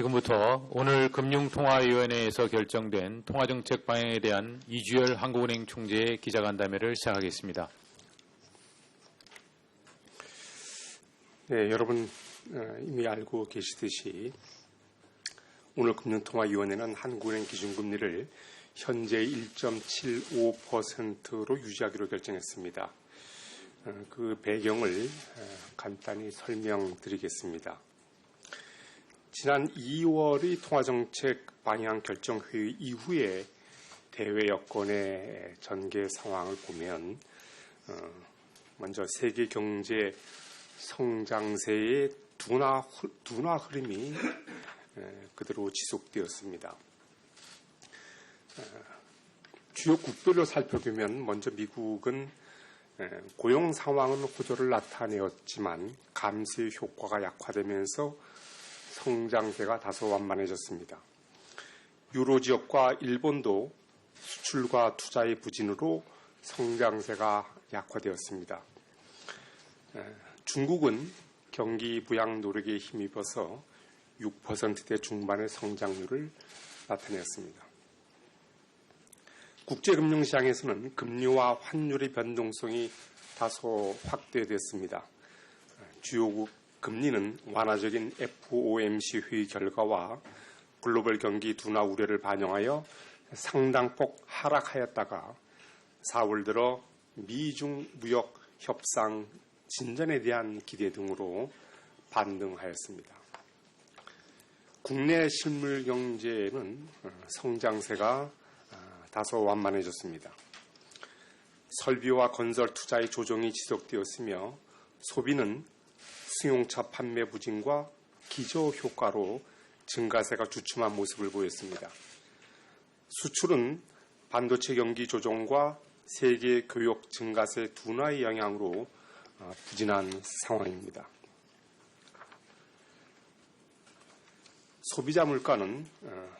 지금부터 오늘 금융통화위원회에서 결정된 통화정책 방향에 대한 이주열 한국은행 총재의 기자간담회를 시작하겠습니다. 네, 여러분 이미 알고 계시듯이 오늘 금융통화위원회는 한국은행 기준금리를 현재 1.75%로 유지하기로 결정했습니다. 그 배경을 간단히 설명드리겠습니다. 지난 2월의 통화정책 방향 결정회의 이후에 대외 여건의 전개 상황을 보면 먼저 세계 경제 성장세의 둔화 흐름이 그대로 지속되었습니다. 주요 국별로 살펴보면 먼저 미국은 고용 상황은 호조를 나타내었지만 감세 효과가 약화되면서 성장세가 다소 완만해졌습니다. 유로 지역과 일본도 수출과 투자의 부진으로 성장세가 약화되었습니다. 중국은 경기 부양 노력에 힘입어서 6%대 중반의 성장률을 나타냈습니다. 국제금융시장에서는 금리와 환율의 변동성이 다소 확대됐습니다. 주요국 금리는 완화적인 FOMC 회의 결과와 글로벌 경기 둔화 우려를 반영하여 상당폭 하락하였다가 4월 들어 미중 무역 협상 진전에 대한 기대 등으로 반등하였습니다. 국내 실물 경제는 성장세가 다소 완만해졌습니다. 설비와 건설 투자의 조정이 지속되었으며 소비는 승용차 판매 부진과 기저 효과로 증가세가 주춤한 모습을 보였습니다. 수출은 반도체 경기 조정과 세계 교역 증가세 둔화의 영향으로 부진한 상황입니다. 소비자 물가는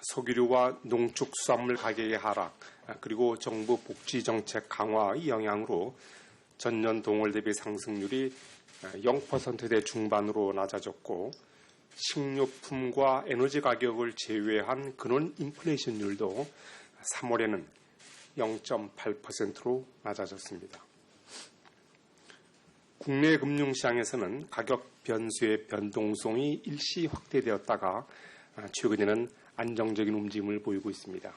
석유류와 농축수산물 가격의 하락 그리고 정부 복지 정책 강화의 영향으로 전년 동월 대비 상승률이 0%대 중반으로 낮아졌고 식료품과 에너지 가격을 제외한 근원 인플레이션율도 3월에는 0.8%로 낮아졌습니다. 국내 금융시장에서는 가격 변수의 변동성이 일시 확대되었다가 최근에는 안정적인 움직임을 보이고 있습니다.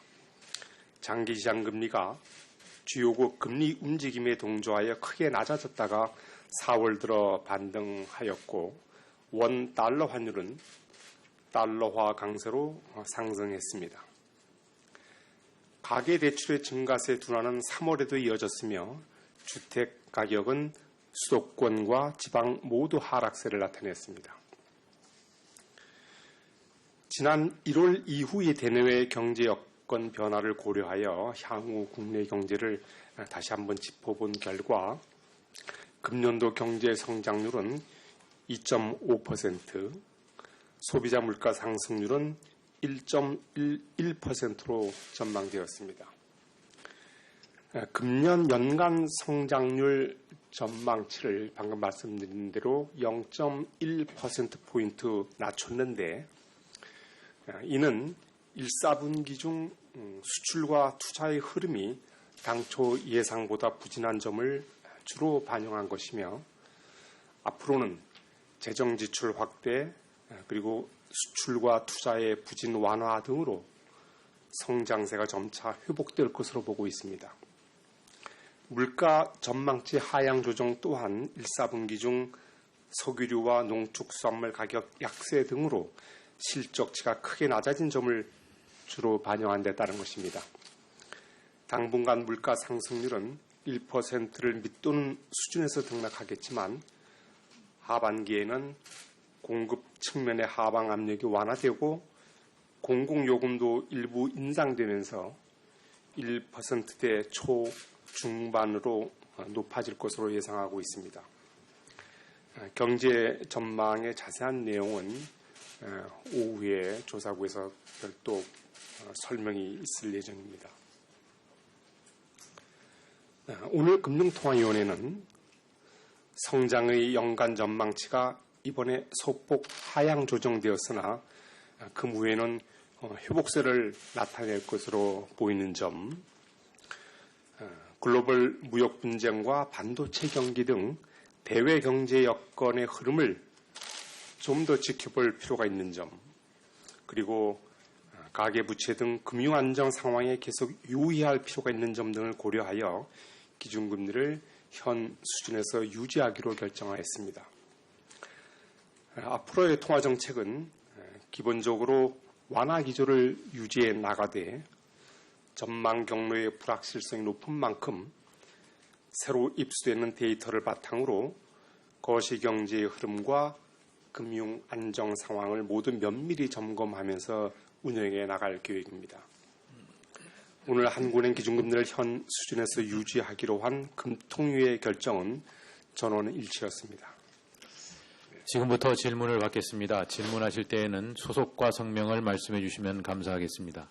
장기시장 금리가 주요국 금리 움직임에 동조하여 크게 낮아졌다가 4월 들어 반등하였고 원 달러 환율은 달러화 강세로 상승했습니다. 가계대출의 증가세 둔화는 3월에도 이어졌으며 주택 가격은 수도권과 지방 모두 하락세를 나타냈습니다. 지난 1월 이후의 대내외 경제 여건 변화를 고려하여 향후 국내 경제를 다시 한번 짚어본 결과 금년도 경제 성장률은 2.5%, 소비자 물가 상승률은 1.11%로 전망되었습니다. 금년 연간 성장률 전망치를 방금 말씀드린 대로 0.1%포인트 낮췄는데 이는 1사분기 중 수출과 투자의 흐름이 당초 예상보다 부진한 점을 주로 반영한 것이며 앞으로는 재정지출 확대 그리고 수출과 투자의 부진 완화 등으로 성장세가 점차 회복될 것으로 보고 있습니다. 물가 전망치 하향 조정 또한 1사분기 중 석유류와 농축수산물 가격 약세 등으로 실적치가 크게 낮아진 점을 주로 반영한 데 따른 것입니다. 당분간 물가 상승률은 1%를 밑도는 수준에서 등락하겠지만 하반기에는 공급 측면의 하방 압력이 완화되고 공공요금도 일부 인상되면서 1%대 초중반으로 높아질 것으로 예상하고 있습니다. 경제 전망의 자세한 내용은 오후에 조사국에서 별도 설명이 있을 예정입니다. 오늘 금융통화위원회는 성장의 연간 전망치가 이번에 소폭 하향 조정되었으나 그 후에는 회복세를 나타낼 것으로 보이는 점, 글로벌 무역 분쟁과 반도체 경기 등 대외 경제 여건의 흐름을 좀 더 지켜볼 필요가 있는 점, 그리고 가계부채 등 금융 안정 상황에 계속 유의할 필요가 있는 점 등을 고려하여 기준금리를 현 수준에서 유지하기로 결정하였습니다. 앞으로의 통화정책은 기본적으로 완화 기조를 유지해 나가되 전망 경로의 불확실성이 높은 만큼 새로 입수되는 데이터를 바탕으로 거시경제의 흐름과 금융 안정 상황을 모두 면밀히 점검하면서 운영해 나갈 계획입니다. 오늘 한국은행 기준금리를 현 수준에서 유지하기로 한 금통위의 결정은 전원 일치였습니다. 지금부터 질문을 받겠습니다. 질문하실 때에는 소속과 성명을 말씀해 주시면 감사하겠습니다.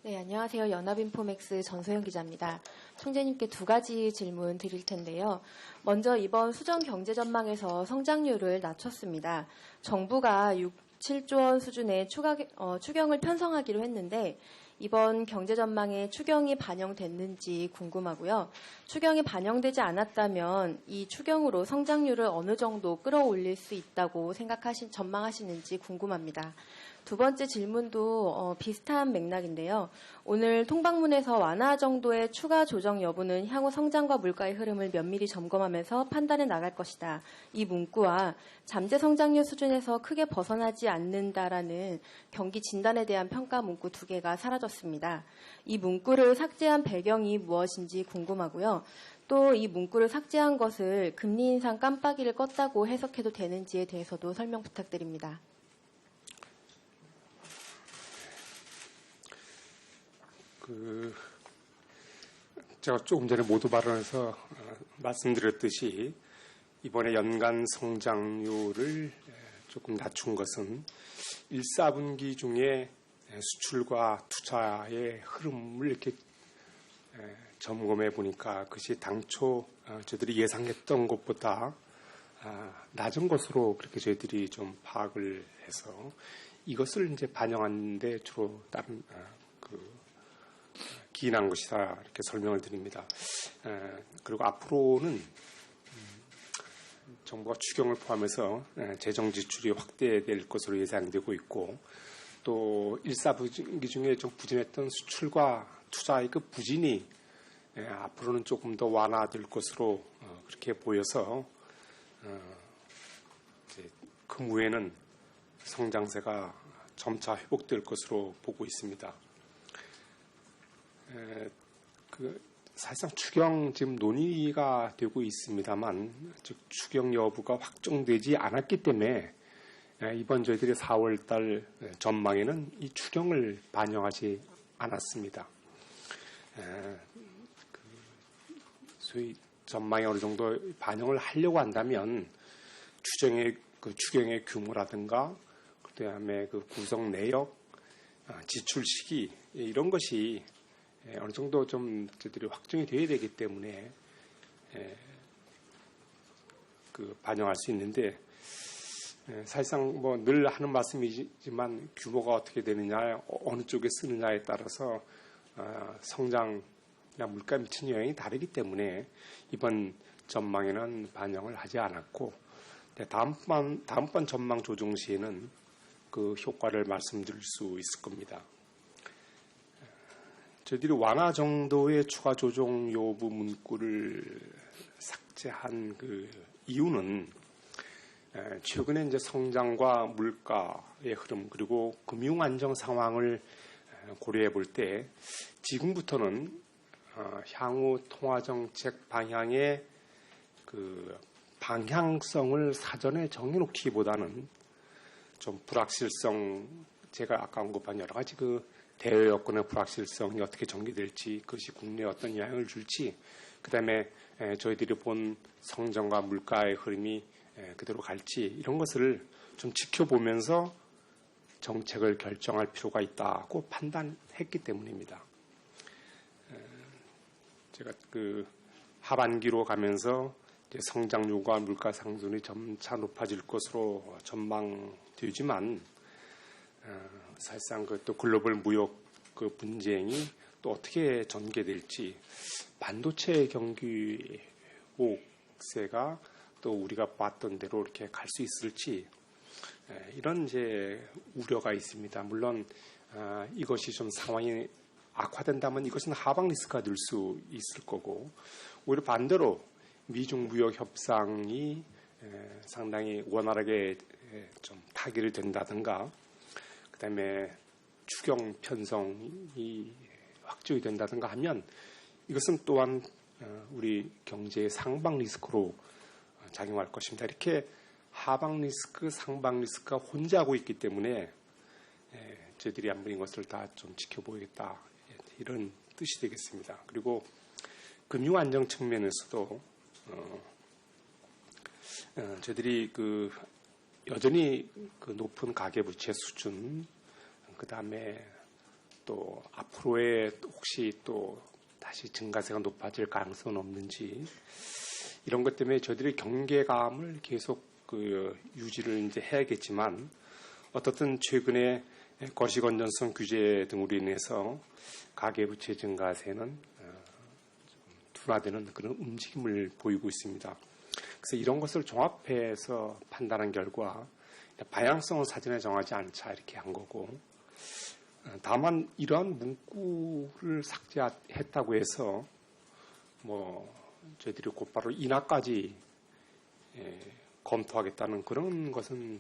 네, 안녕하세요. 연합인포맥스 전소영 기자입니다. 총재님께 두 가지 질문 드릴 텐데요. 먼저 이번 수정 경제 전망에서 성장률을 낮췄습니다. 정부가 7조 원 수준의 추경을 편성하기로 했는데 이번 경제 전망에 추경이 반영됐는지 궁금하고요. 추경이 반영되지 않았다면 이 추경으로 성장률을 어느 정도 끌어올릴 수 있다고 전망하시는지 궁금합니다. 두 번째 질문도 비슷한 맥락인데요. 오늘 통방문에서 완화 정도의 추가 조정 여부는 향후 성장과 물가의 흐름을 면밀히 점검하면서 판단해 나갈 것이다. 이 문구와 잠재 성장률 수준에서 크게 벗어나지 않는다라는 경기 진단에 대한 평가 문구 두 개가 사라졌습니다. 이 문구를 삭제한 배경이 무엇인지 궁금하고요. 또 이 문구를 삭제한 것을 금리 인상 깜빡이를 껐다고 해석해도 되는지에 대해서도 설명 부탁드립니다. 제가 조금 전에 모두 발언에서 말씀드렸듯이 이번에 연간 성장률을 조금 낮춘 것은 1, 4분기 중에 수출과 투자의 흐름을 이렇게 점검해 보니까 그것이 당초 저희들이 예상했던 것보다 낮은 것으로 그렇게 저희들이 좀 파악을 해서 이것을 이제 반영하는데 주로 다른 기인한 것이다 이렇게 설명을 드립니다. 그리고 앞으로는 정부가 추경을 포함해서 재정 지출이 확대될 것으로 예상되고 있고 또 1, 4분기 중에 좀 부진했던 수출과 투자의 그 부진이 앞으로는 조금 더 완화될 것으로 그렇게 보여서 그 후에는 성장세가 점차 회복될 것으로 보고 있습니다. 사실상 추경 지금 논의가 되고 있습니다만 즉 추경 여부가 확정되지 않았기 때문에 이번 저희들이 4월달 전망에는 이 추경을 반영하지 않았습니다. 소위 전망에 어느 정도 반영을 하려고 한다면 추경의 규모라든가 그다음에 그 구성 내역, 지출 시기 이런 것이 어느 정도 좀 저희들이 확정이 되어야 되기 때문에 반영할 수 있는데 사실상 뭐 늘 하는 말씀이지만 규모가 어떻게 되느냐, 어느 쪽에 쓰느냐에 따라서 성장이나 물가에 미치는 영향이 다르기 때문에 이번 전망에는 반영을 하지 않았고 다음번 전망 조정 시에는 그 효과를 말씀드릴 수 있을 겁니다. 저희들이 완화 정도의 추가 조정 여부 문구를 삭제한 그 이유는 최근에 이제 성장과 물가의 흐름 그리고 금융 안정 상황을 고려해 볼 때 지금부터는 향후 통화 정책 방향의 그 방향성을 사전에 정해놓기보다는 좀 불확실성 제가 아까 언급한 여러 가지 그 대외 여건의 불확실성이 어떻게 전개될지 그것이 국내에 어떤 영향을 줄지 그다음에 저희들이 본 성장과 물가의 흐름이 그대로 갈지 이런 것을 좀 지켜보면서 정책을 결정할 필요가 있다고 판단했기 때문입니다. 제가 그 하반기로 가면서 이제 성장률과 물가 상승이 점차 높아질 것으로 전망되지만 사실상 그 또 글로벌 무역 그 분쟁이 또 어떻게 전개될지, 반도체 경기 목세가 또 우리가 봤던 대로 이렇게 갈 수 있을지, 이런 이제 우려가 있습니다. 물론 이것이 좀 상황이 악화된다면 이것은 하방 리스크가 늘 수 있을 거고, 오히려 반대로 미중 무역 협상이 상당히 원활하게 좀 타결이 된다든가, 그다음에 추경 편성이 확정이 된다든가 하면 이것은 또한 우리 경제의 상방 리스크로 작용할 것입니다. 이렇게 하방 리스크, 상방 리스크가 혼재하고 있기 때문에 저희들이 한번 이것을 다 좀 지켜보겠다, 이런 뜻이 되겠습니다. 그리고 금융 안정 측면에서도 저희들이 그 여전히 그 높은 가계부채 수준, 그 다음에 또 앞으로의 혹시 또 다시 증가세가 높아질 가능성은 없는지, 이런 것 때문에 저희들이 경계감을 계속 그 유지를 이제 해야겠지만, 어떻든 최근에 거시건전성 규제 등으로 인해서 가계부채 증가세는 둔화되는 그런 움직임을 보이고 있습니다. 그래서 이런 것을 종합해서 판단한 결과 방향성을 사전에 정하지 않자 이렇게 한 거고, 다만 이러한 문구를 삭제했다고 해서 뭐 저희들이 곧바로 인하까지 검토하겠다는 그런 것은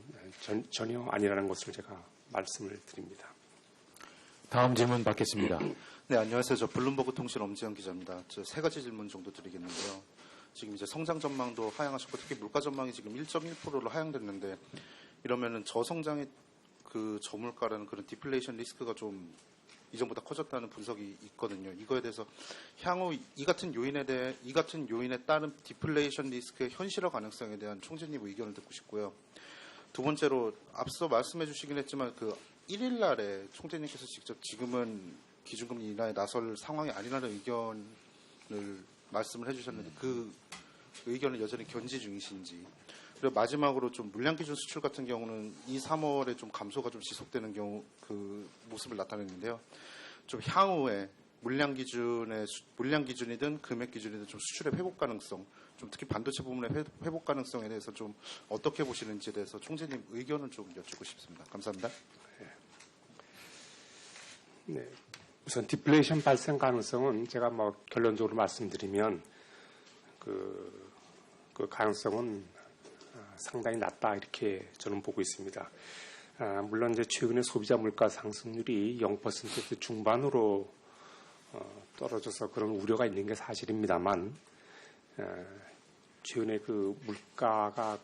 전혀 아니라는 것을 제가 말씀을 드립니다. 다음 질문 받겠습니다. 네, 안녕하세요. 저 블룸버그 통신 엄지영 기자입니다. 저 세 가지 질문 정도 드리겠는데요. 지금 이제 성장 전망도 하향하셨고, 특히 물가 전망이 지금 1.1%로 하향됐는데, 이러면은 저성장의 그 저물가라는 그런 디플레이션 리스크가 좀 이전보다 커졌다는 분석이 있거든요. 이거에 대해서 향후 이 같은 요인에 따른 디플레이션 리스크의 현실화 가능성에 대한 총재님 의견을 듣고 싶고요. 두 번째로 앞서 말씀해 주시긴 했지만 그 1일 날에 총재님께서 직접 지금은 기준금리 인하에 나설 상황이 아니라는 의견을 말씀을 해주셨는데, 그 의견을 여전히 견지 중이신지. 그리고 마지막으로 좀 물량기준 수출 같은 경우는 2, 3월에 좀 감소가 좀 지속되는 경우 그 모습을 나타냈는데요. 좀 향후에 물량기준이든 금액기준이든 좀 수출의 회복 가능성, 좀 특히 반도체 부분의 회복 가능성에 대해서 좀 어떻게 보시는지에 대해서 총재님 의견을 좀 여쭙고 싶습니다. 감사합니다. 네. 우선 디플레이션 발생 가능성은 제가 뭐 결론적으로 말씀드리면 그 가능성은 상당히 낮다, 이렇게 저는 보고 있습니다. 물론 이제 최근에 소비자 물가 상승률이 0% 중반으로 떨어져서 그런 우려가 있는 게 사실입니다만, 최근에 그 물가가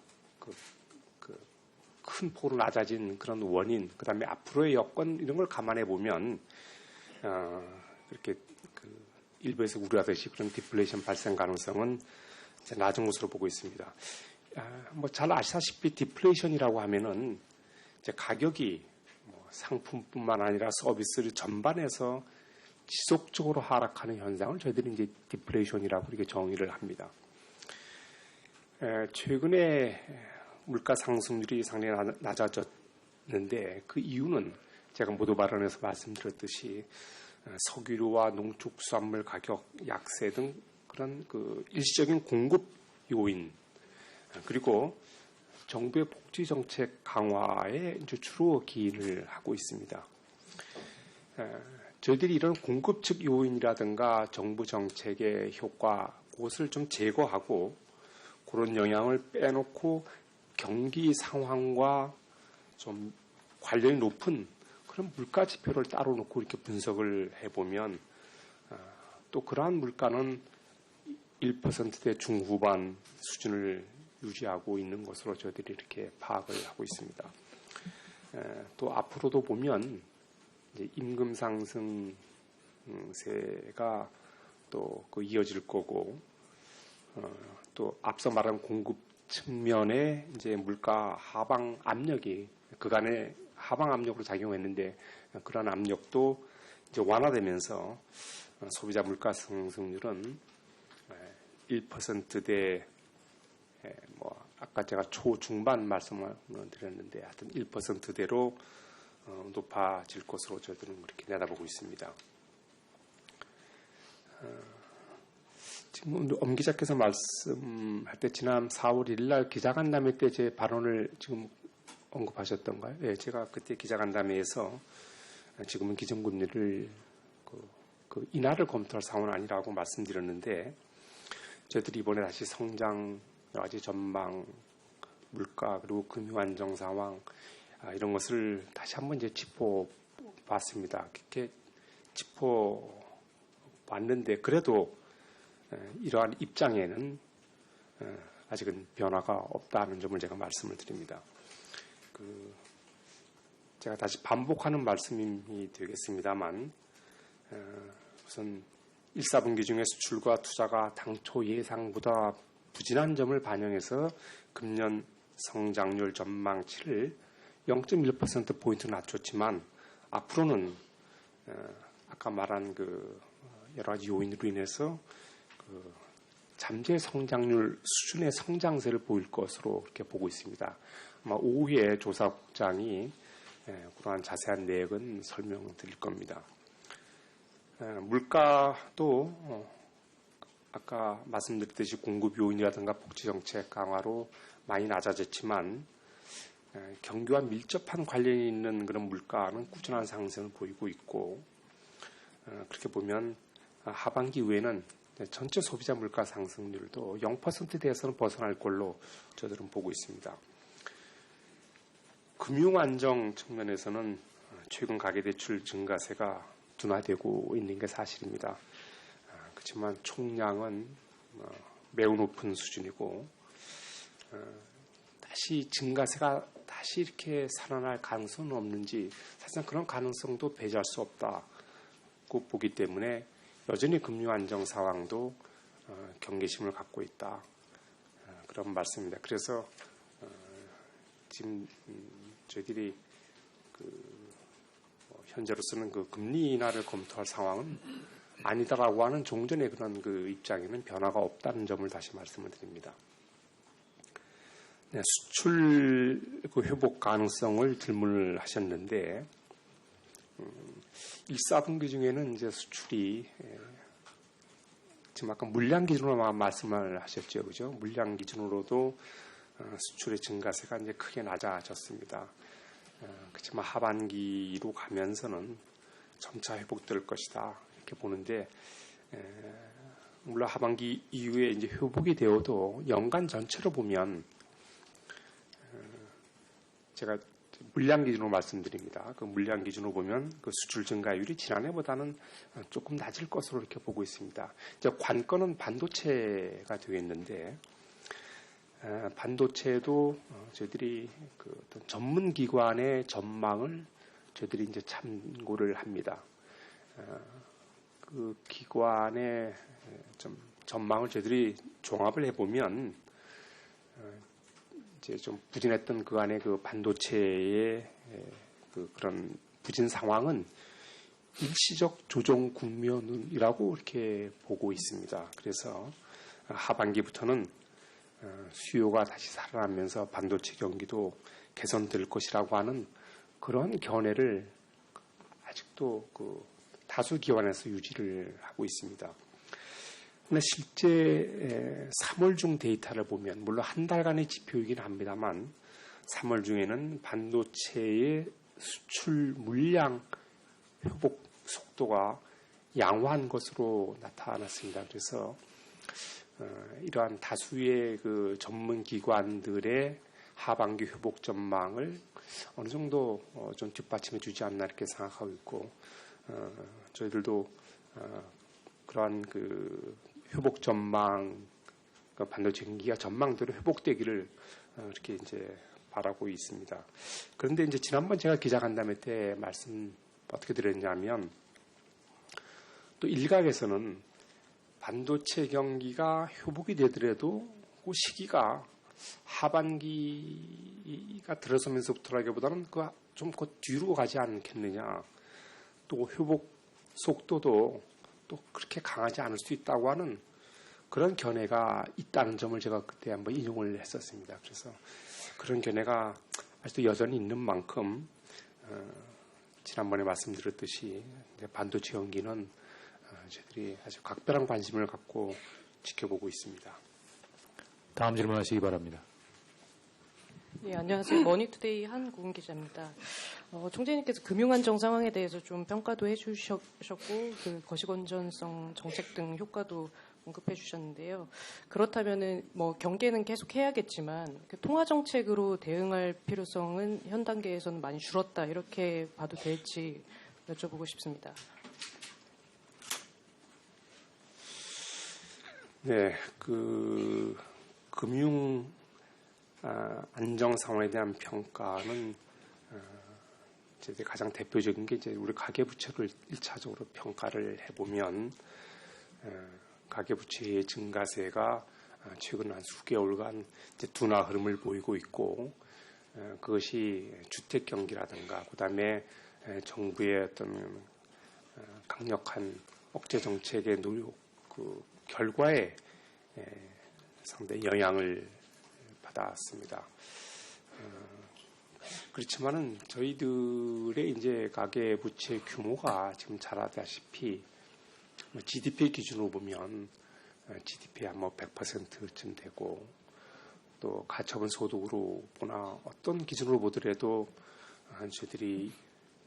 큰 폭으로 낮아진 그런 원인, 그 다음에 앞으로의 여건, 이런 걸 감안해 보면 이렇게 일부에서 우려하듯이 그런 디플레이션 발생 가능성은 이제 낮은 것으로 보고 있습니다. 뭐 잘 아시다시피 디플레이션이라고 하면은 이제 가격이 뭐 상품뿐만 아니라 서비스를 전반해서 지속적으로 하락하는 현상을 저희들이 이제 디플레이션이라고 이렇게 정의를 합니다. 최근에 물가 상승률이 상당히 낮아졌는데, 그 이유는 제가 모두 발언에서 말씀드렸듯이 석유류와 농축수산물 가격 약세 등 그런 그 일시적인 공급 요인, 그리고 정부의 복지 정책 강화에 이제 주로 기인을 하고 있습니다. 저희들이 이런 공급 측 요인이라든가 정부 정책의 효과, 그것을 좀 제거하고 그런 영향을 빼놓고 경기 상황과 좀 관련이 높은 그런 물가 지표를 따로 놓고 이렇게 분석을 해보면 또 그러한 물가는 1%대 중후반 수준을 유지하고 있는 것으로 저희들이 이렇게 파악을 하고 있습니다. 또 앞으로도 보면 이제 임금 상승세가 또 그 이어질 거고, 또 앞서 말한 공급 측면에 이제 물가 하방 압력이 그간의 하방 압력으로 작용했는데, 그런 압력도 이제 완화되면서 소비자 물가 상승률은 1%대 뭐 아까 제가 초중반 말씀을 드렸는데, 하여튼 1%대로 높아질 것으로 저희들은 그렇게 내다보고 있습니다. 지금 엄 기자께서 말씀할 때 지난 4월 1일 날 기자간담회 때 제 발언을 지금 언급하셨던가요? 예, 제가 그때 기자간담회에서 지금은 기준금리를 그 인하를 검토할 상황은 아니라고 말씀드렸는데 저희들이 이번에 다시 성장, 여러 가지 전망, 물가 그리고 금융 안정 상황 이런 것을 다시 한번 이제 짚어봤습니다. 그렇게 짚어봤는데 그래도 이러한 입장에는 아직은 변화가 없다는 점을 제가 말씀을 드립니다. 제가 다시 반복하는 말씀이 되겠습니다만 우선 1, 4분기 중에 수출과 투자가 당초 예상보다 부진한 점을 반영해서 금년 성장률 전망치를 0.1%포인트 낮췄지만 앞으로는 아까 말한 그 여러 가지 요인으로 인해서 그 잠재 성장률 수준의 성장세를 보일 것으로 그렇게 보고 있습니다. 아마 오후에 조사국장이 그러한 자세한 내역은 설명드릴 겁니다. 물가도 아까 말씀드렸듯이 공급 요인이라든가 복지 정책 강화로 많이 낮아졌지만 경기와 밀접한 관련이 있는 그런 물가는 꾸준한 상승을 보이고 있고 그렇게 보면 하반기 이후에는 전체 소비자 물가 상승률도 0%대에서는 벗어날 걸로 저들은 보고 있습니다. 금융 안정 측면에서는 최근 가계대출 증가세가 둔화되고 있는 게 사실입니다. 그렇지만 총량은 매우 높은 수준이고 다시 증가세가 다시 이렇게 살아날 가능성은 없는지 사실상 그런 가능성도 배제할 수 없다고 보기 때문에 여전히 금융 안정 상황도 경계심을 갖고 있다. 그런 말씀입니다. 그래서 지금 저희들이 현재로서는 그 금리 인하를 검토할 상황은 아니다라고 하는 종전의 그런 그 입장에는 변화가 없다는 점을 다시 말씀을 드립니다. 네, 수출 그 회복 가능성을 질문을 하셨는데 1, 4분기 중에는 이제 수출이 지금 아까 물량 기준으로 말씀을 하셨죠, 그죠? 물량 기준으로도 수출의 증가세가 이제 크게 낮아졌습니다. 그렇지만 하반기로 가면서는 점차 회복될 것이다 이렇게 보는데 물론 하반기 이후에 이제 회복이 되어도 연간 전체로 보면 제가 물량 기준으로 말씀드립니다. 그 물량 기준으로 보면 그 수출 증가율이 지난해보다는 조금 낮을 것으로 이렇게 보고 있습니다. 이제 관건은 반도체가 되겠는데 반도체도 저희들이 그 어떤 전문 기관의 전망을 저희들이 이제 참고를 합니다. 그 기관의 좀 전망을 저희들이 종합을 해보면 이제 좀 부진했던 그 안에 그 반도체의 그런 부진 상황은 일시적 조정 국면이라고 이렇게 보고 있습니다. 그래서 하반기부터는 수요가 다시 살아나면서 반도체 경기도 개선될 것이라고 하는 그런 견해를 아직도 그 다수 기관에서 유지를 하고 있습니다. 그런데 실제 3월 중 데이터를 보면 물론 한 달간의 지표이긴 합니다만 3월 중에는 반도체의 수출 물량 회복 속도가 양호한 것으로 나타났습니다. 그래서 이러한 다수의 그 전문 기관들의 하반기 회복 전망을 어느 정도 좀 뒷받침해 주지 않나 이렇게 생각하고 있고 저희들도 그러한 그 회복 전망, 반도체 경기가 전망대로 회복되기를 이렇게 이제 바라고 있습니다. 그런데 이제 지난번 제가 기자간담회 때 말씀 어떻게 드렸냐면 또 일각에서는 반도체 경기가 회복이 되더라도 그 시기가 하반기가 들어서면서부터라기보다는 좀 그 뒤로 가지 않겠느냐. 또 회복 속도도 또 그렇게 강하지 않을 수 있다고 하는 그런 견해가 있다는 점을 제가 그때 한번 인용을 했었습니다. 그래서 그런 견해가 아직도 여전히 있는 만큼 지난번에 말씀드렸듯이 이제 반도체 연기는 저희들이 아주 각별한 관심을 갖고 지켜보고 있습니다. 다음 질문하시기 바랍니다. 네, 안녕하세요. 머니투데이 한국은 기자입니다. 총재님께서 금융안정 상황에 대해서 좀 평가도 해주셨고 그 거시건전성 정책 등 효과도 언급해 주셨는데요. 그렇다면은 뭐 경계는 계속 해야겠지만 그 통화 정책으로 대응할 필요성은 현 단계에서는 많이 줄었다 이렇게 봐도 될지 여쭤보고 싶습니다. 네, 그 금융 안정 상황에 대한 평가는 이제 가장 대표적인 게 이제 우리 가계부채를 1차적으로 평가를 해보면 가계부채의 증가세가 최근 한 수개월간 이제 둔화 흐름을 보이고 있고 그것이 주택 경기라든가 그다음에 정부의 어떤 강력한 억제 정책의 노력 그 결과에 상당히 영향을 받았습니다. 그렇지만은 저희들의 이제 가계 부채 규모가 지금 잘 아다시피 GDP 기준으로 보면 GDP야 뭐 100%쯤 되고 또 가처분 소득으로 보나 어떤 기준으로 보더라도 저희들이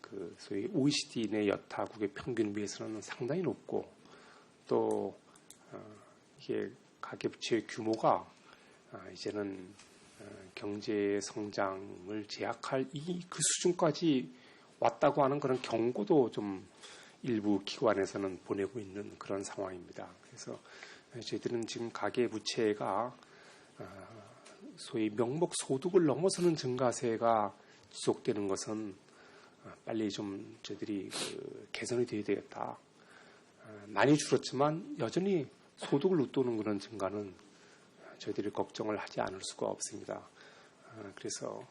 그 소위 OECD 내 여타국의 평균 비해서는 상당히 높고 또 이게 가계 부채 규모가 이제는 경제 성장을 제약할 그 수준까지 왔다고 하는 그런 경고도 좀 일부 기관에서는 보내고 있는 그런 상황입니다. 그래서 저희들은 지금 가계 부채가 소위 명목 소득을 넘어서는 증가세가 지속되는 것은 빨리 좀 저희들이 개선이 되어야 되겠다. 많이 줄었지만 여전히 소득을 웃도는 그런 증가는 저희들이 걱정을 하지 않을 수가 없습니다. 그래서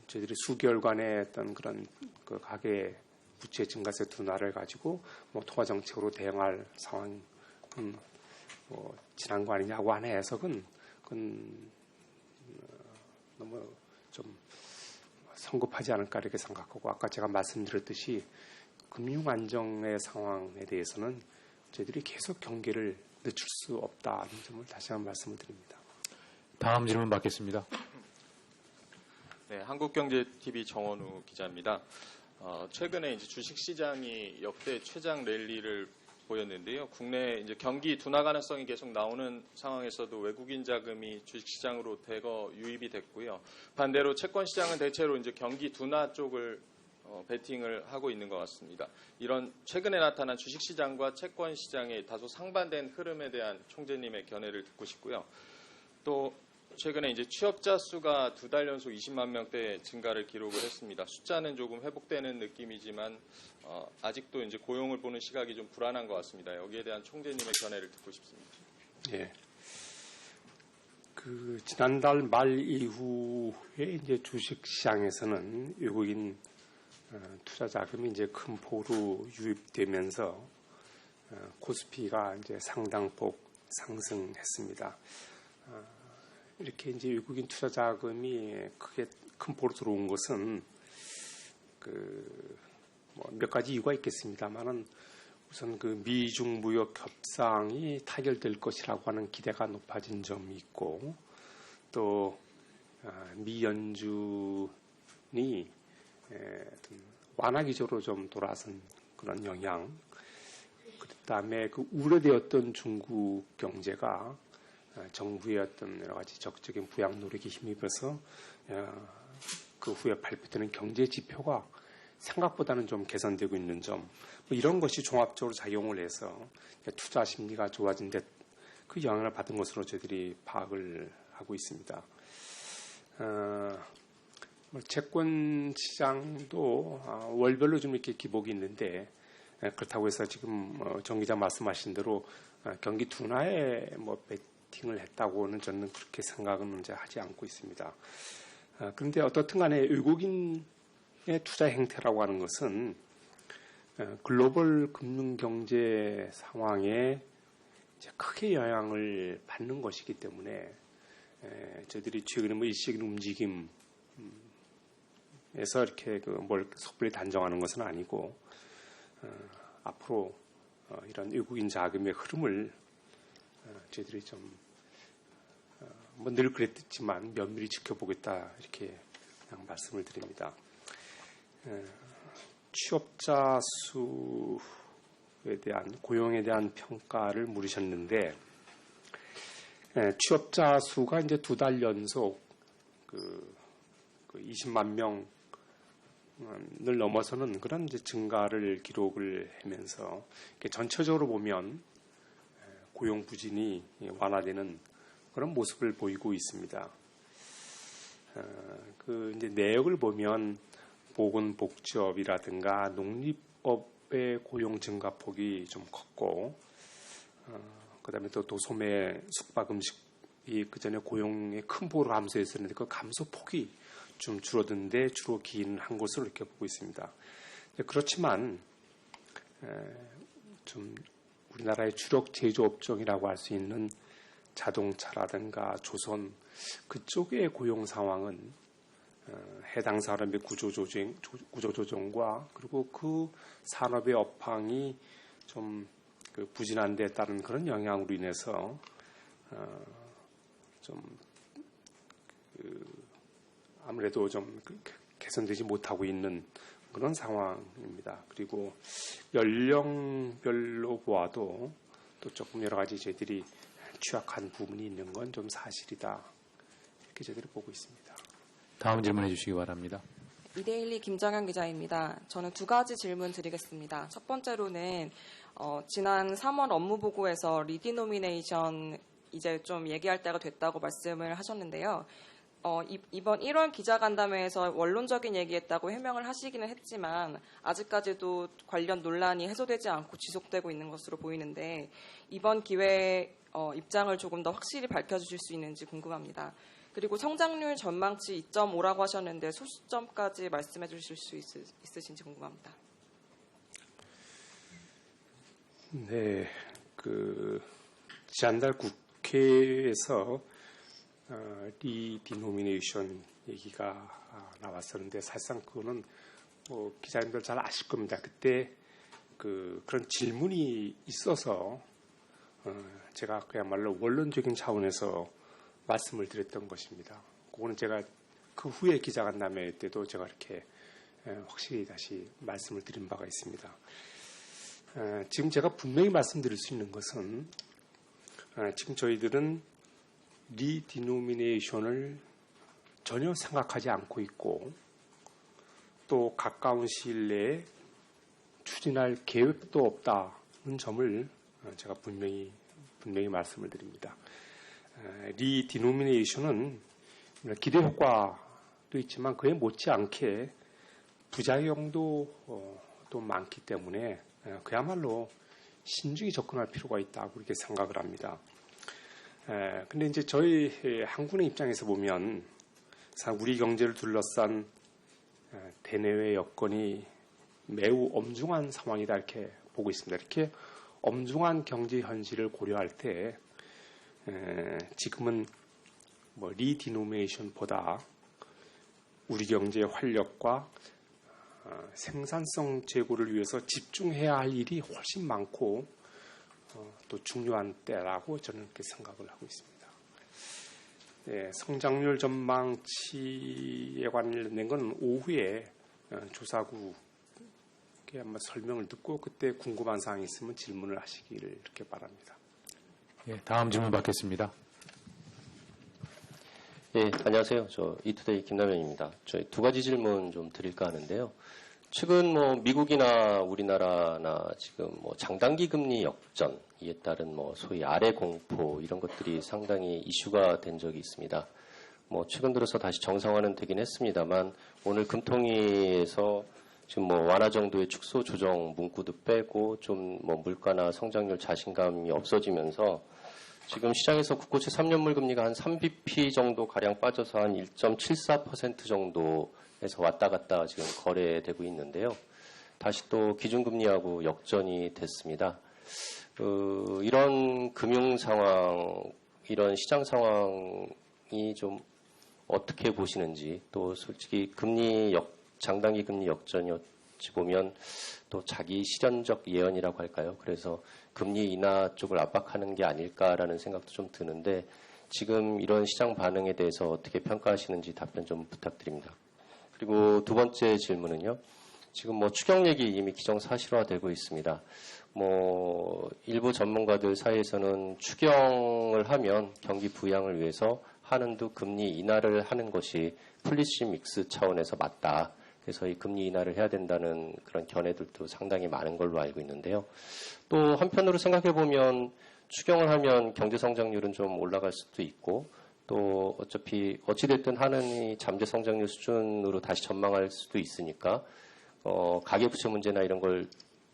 저희들이 수개월간의 어떤 그런 그 가계 부채 증가세 둔화를 가지고 뭐 통화 정책으로 대응할 상황은 뭐 지난 거 아니냐고 하는 해석은 그건 너무 좀 성급하지 않을까 이렇게 생각하고 아까 제가 말씀드렸듯이 금융 안정의 상황에 대해서는 저희들이 계속 경계를 늦출 수 없다는 점을 다시 한번 말씀을 드립니다. 다음 질문 받겠습니다. 네, 한국경제TV 정원우 기자입니다. 최근에 이제 주식시장이 역대 최장 랠리를 보였는데요. 국내 이제 경기 둔화 가능성이 계속 나오는 상황에서도 외국인 자금이 주식시장으로 대거 유입이 됐고요. 반대로 채권시장은 대체로 이제 경기 둔화 쪽을 베팅을 하고 있는 것 같습니다. 이런 최근에 나타난 주식시장과 채권시장의 다소 상반된 흐름에 대한 총재님의 견해를 듣고 싶고요. 또 최근에 이제 취업자 수가 2달 연속 20만 명대 증가를 기록을 했습니다. 숫자는 조금 회복되는 느낌이지만 아직도 이제 고용을 보는 시각이 좀 불안한 것 같습니다. 여기에 대한 총재님의 견해를 듣고 싶습니다. 예. 그 지난달 말 이후에 이제 주식시장에서는 외국인 투자 자금이 이제 큰 폭으로 유입되면서 코스피가 이제 상당폭 상승했습니다. 이렇게 이제 외국인 투자 자금이 크게 큰 폭으로 들어온 것은 뭐 몇 가지 이유가 있겠습니다만은 우선 그 미중 무역 협상이 타결될 것이라고 하는 기대가 높아진 점이 있고 또 미 연준이 완화 기조로 좀 돌아선 그런 영향. 그다음에 그 우려되었던 중국 경제가 정부의 어떤 여러 가지 적극적인 부양 노력에 힘입어서 그 후에 발표되는 경제 지표가 생각보다는 좀 개선되고 있는 점, 뭐 이런 것이 종합적으로 작용을 해서 투자 심리가 좋아진 데 그 영향을 받은 것으로 저희들이 파악을 하고 있습니다. 채권 시장도 월별로 좀 이렇게 기복이 있는데 그렇다고 해서 지금 정 기자 말씀하신 대로 경기 둔화에 뭐 베팅을 했다고는 저는 그렇게 생각은 이제 하지 않고 있습니다. 그런데 어떻든 간에 외국인의 투자 행태라고 하는 것은 글로벌 금융 경제 상황에 이제 크게 영향을 받는 것이기 때문에 저희들이 최근에 뭐 일시적인 움직임 이렇게 뭘 섣불리 단정하는 것은 아니고 앞으로 이런 외국인 자금의 흐름을 저희들이 좀 뭐 늘 그랬지만 면밀히 지켜보겠다 이렇게 그냥 말씀을 드립니다. 취업자 수에 대한 고용에 대한 평가를 물으셨는데 취업자 수가 이제 2달 연속 20만 명을 넘어서는 그런 이제 증가를 기록을 하면서 전체적으로 보면 고용 부진이 완화되는 그런 모습을 보이고 있습니다. 이제 내역을 보면 보건복지업이라든가 농립업의 고용 증가폭이 좀 컸고, 그다음에 또 도소매, 숙박음식이 그 전에 고용의 큰 폭으로 감소했었는데 그 감소폭이 좀 줄어든데 주로 기인한 것으로 이렇게 보고 있습니다. 그렇지만 좀 우리나라의 주력 제조업종이라고 할 수 있는 자동차라든가 조선 그쪽의 고용 상황은 해당 산업의 구조조정과 그리고 그 산업의 업황이 좀 부진한 데 따른 그런 영향으로 인해서 아무래도 좀 개선되지 못하고 있는 그런 상황입니다. 그리고 연령별로 보아도 또 조금 여러 가지 저희들이 취약한 부분이 있는 건 좀 사실이다. 이렇게 저희들이 보고 있습니다. 다음 질문해 주시기 바랍니다. 이데일리 김정현 기자입니다. 저는 2가지 질문 드리겠습니다. 첫 번째로는 지난 3월 업무보고에서 리디노미네이션 이제 좀 얘기할 때가 됐다고 말씀을 하셨는데요. 이번 1월 기자간담회에서 원론적인 얘기했다고 해명을 하시기는 했지만 아직까지도 관련 논란이 해소되지 않고 지속되고 있는 것으로 보이는데 이번 기회에 입장을 조금 더 확실히 밝혀주실 수 있는지 궁금합니다. 그리고 성장률 전망치 2.5라고 하셨는데 소수점까지 말씀해 주실 수 있으신지 궁금합니다. 네, 지난달 국회에서 리디노미네이션 얘기가 나왔었는데 사실상 그거는 뭐 기자님들 잘 아실 겁니다. 그때 그런 질문이 있어서 제가 그야말로 원론적인 차원에서 말씀을 드렸던 것입니다. 그거는 제가 그 후에 기자간담회 때도 제가 이렇게 확실히 다시 말씀을 드린 바가 있습니다. 지금 제가 분명히 말씀드릴 수 있는 것은 지금 저희들은 리디노미네이션을 전혀 생각하지 않고 있고 또 가까운 시일 내에 추진할 계획도 없다는 점을 제가 분명히 말씀을 드립니다. 리디노미네이션은 기대 효과도 있지만 그에 못지않게 부작용도 또 많기 때문에 그야말로 신중히 접근할 필요가 있다고 그렇게 생각을 합니다. 근데 이제 저희 한국의 입장에서 보면 우리 경제를 둘러싼 대내외 여건이 매우 엄중한 상황이다 이렇게 보고 있습니다. 이렇게 엄중한 경제 현실을 고려할 때 지금은 뭐 리디노미네이션보다 우리 경제의 활력과 생산성 제고를 위해서 집중해야 할 일이 훨씬 많고 또 중요한 때라고 저는 그렇게 생각을 하고 있습니다. 네, 성장률 전망치에 관련된 건 오후에 조사국에 한번 설명을 듣고 그때 궁금한 사항이 있으면 질문을 하시기를 이렇게 바랍니다. 예, 다음 질문 받겠습니다. 예, 안녕하세요. 저 이투데이 김남현입니다. 저희 2가지 질문 좀 드릴까 하는데요. 최근 뭐 미국이나 우리나라나 지금 뭐 장단기 금리 역전, 이에 따른 뭐 소위 아래 공포 이런 것들이 상당히 이슈가 된 적이 있습니다. 뭐 최근 들어서 다시 정상화는 되긴 했습니다만 오늘 금통위에서 지금 뭐 완화 정도의 축소 조정 문구도 빼고 좀 뭐 물가나 성장률 자신감이 없어지면서 지금 시장에서 국고채 3년물 금리가 한 3bp 정도 가량 빠져서 한 1.74% 정도에서 왔다 갔다 지금 거래되고 있는데요. 다시 또 기준금리하고 역전이 됐습니다. 이런 금융 상황, 이런 시장 상황이 좀 어떻게 보시는지 또 솔직히 금리 장단기 금리 역전이 어찌 보면 또 자기 실현적 예언이라고 할까요? 그래서 금리 인하 쪽을 압박하는 게 아닐까라는 생각도 좀 드는데 지금 이런 시장 반응에 대해서 어떻게 평가하시는지 답변 좀 부탁드립니다. 그리고 두 번째 질문은요. 지금 뭐 추경액이 이미 기정사실화되고 있습니다. 뭐 일부 전문가들 사이에서는 추경을 하면 경기 부양을 위해서 한은두 금리 인하를 하는 것이 폴리시 믹스 차원에서 맞다. 그래서 이 금리 인하를 해야 된다는 그런 견해들도 상당히 많은 걸로 알고 있는데요. 또 한편으로 생각해 보면 추경을 하면 경제 성장률은 좀 올라갈 수도 있고 또 어차피 어찌됐든 한은이 잠재 성장률 수준으로 다시 전망할 수도 있으니까 가계부채 문제나 이런 걸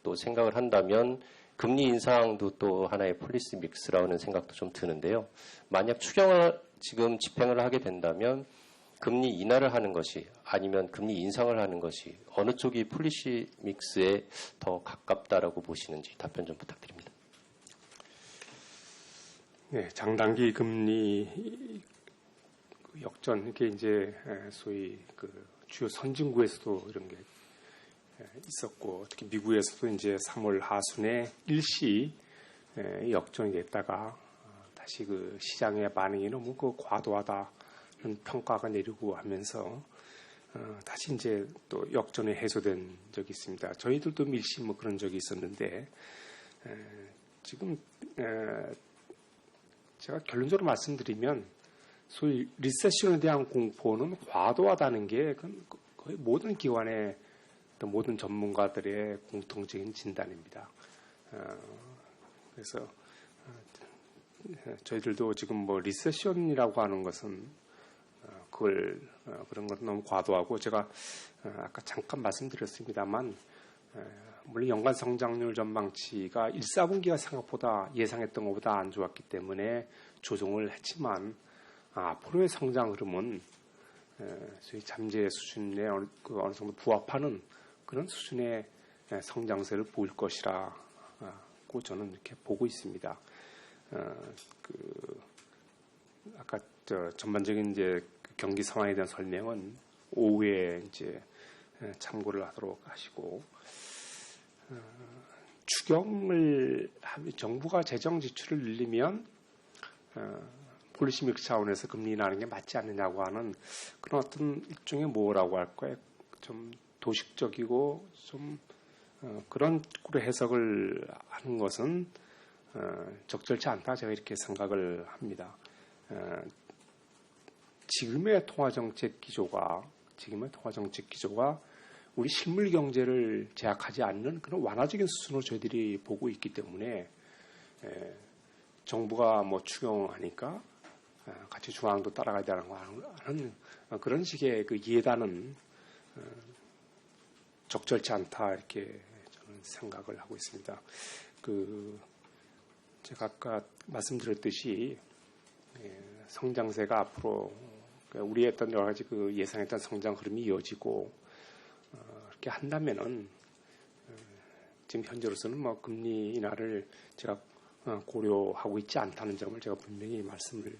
또 생각을 한다면 금리 인상도 또 하나의 폴리시 믹스라는 생각도 좀 드는데요. 만약 추경을 지금 집행을 하게 된다면 금리 인하를 하는 것이 아니면 금리 인상을 하는 것이 어느 쪽이 폴리시 믹스에 더 가깝다라고 보시는지 답변 좀 부탁드립니다. 네, 장단기 금리 역전 이게 이제 소위 그 주요 선진국에서도 이런 게 있었고 특히 미국에서도 이제 3월 하순에 일시 역전이 됐다가 다시 그 시장의 반응이 너무 그 과도하다는 평가가 내리고 하면서 다시 이제 또 역전이 해소된 적이 있습니다. 저희들도 밀시 뭐 그런 적이 있었는데 지금 제가 결론적으로 말씀드리면 소위 리세션에 대한 공포는 과도하다는 게 거의 모든 기관의 모든 전문가들의 공통적인 진단입니다. 그래서 저희들도 지금 뭐 리세션이라고 하는 것은 그런 건 너무 과도하고 제가 아까 잠깐 말씀드렸습니다만 물론 연간 성장률 전망치가 1·4분기가 생각보다 예상했던 것보다 안 좋았기 때문에 조정을 했지만 앞으로의 성장 흐름은 소위 잠재 수준에 어느 정도 부합하는 그런 수준의 성장세를 보일 것이라고 저는 이렇게 보고 있습니다. 아까 전반적인 이제 경기 상황에 대한 설명은 오후에 이제 참고를 하도록 하시고 추경을 하면 정부가 재정 지출을 늘리면 폴리시 믹스 차원에서 금리 인하하는 게 맞지 않느냐고 하는 그런 어떤 일종의 뭐라고 할까요? 좀 도식적이고 좀 그런 식으로 해석을 하는 것은 적절치 않다 제가 이렇게 생각을 합니다. 지금의 통화정책 기조가 우리 실물 경제를 제약하지 않는 그런 완화적인 수준으로 저희들이 보고 있기 때문에 정부가 뭐 추경하니까 같이 중앙도 따라가야 되는 거 하는 그런 식의 그 예단은 적절치 않다 이렇게 저는 생각을 하고 있습니다. 제가 아까 말씀드렸듯이 성장세가 앞으로 우리의 어떤 여러 가지 그 예상했던 성장 흐름이 이어지고 이렇게 한다면은 지금 현재로서는 뭐 금리 인하를 제가 고려하고 있지 않다는 점을 제가 분명히 말씀을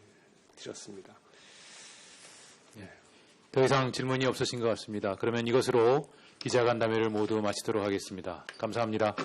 드렸습니다. 더 이상 질문이 없으신 것 같습니다. 그러면 이것으로 기자간담회를 모두 마치도록 하겠습니다. 감사합니다.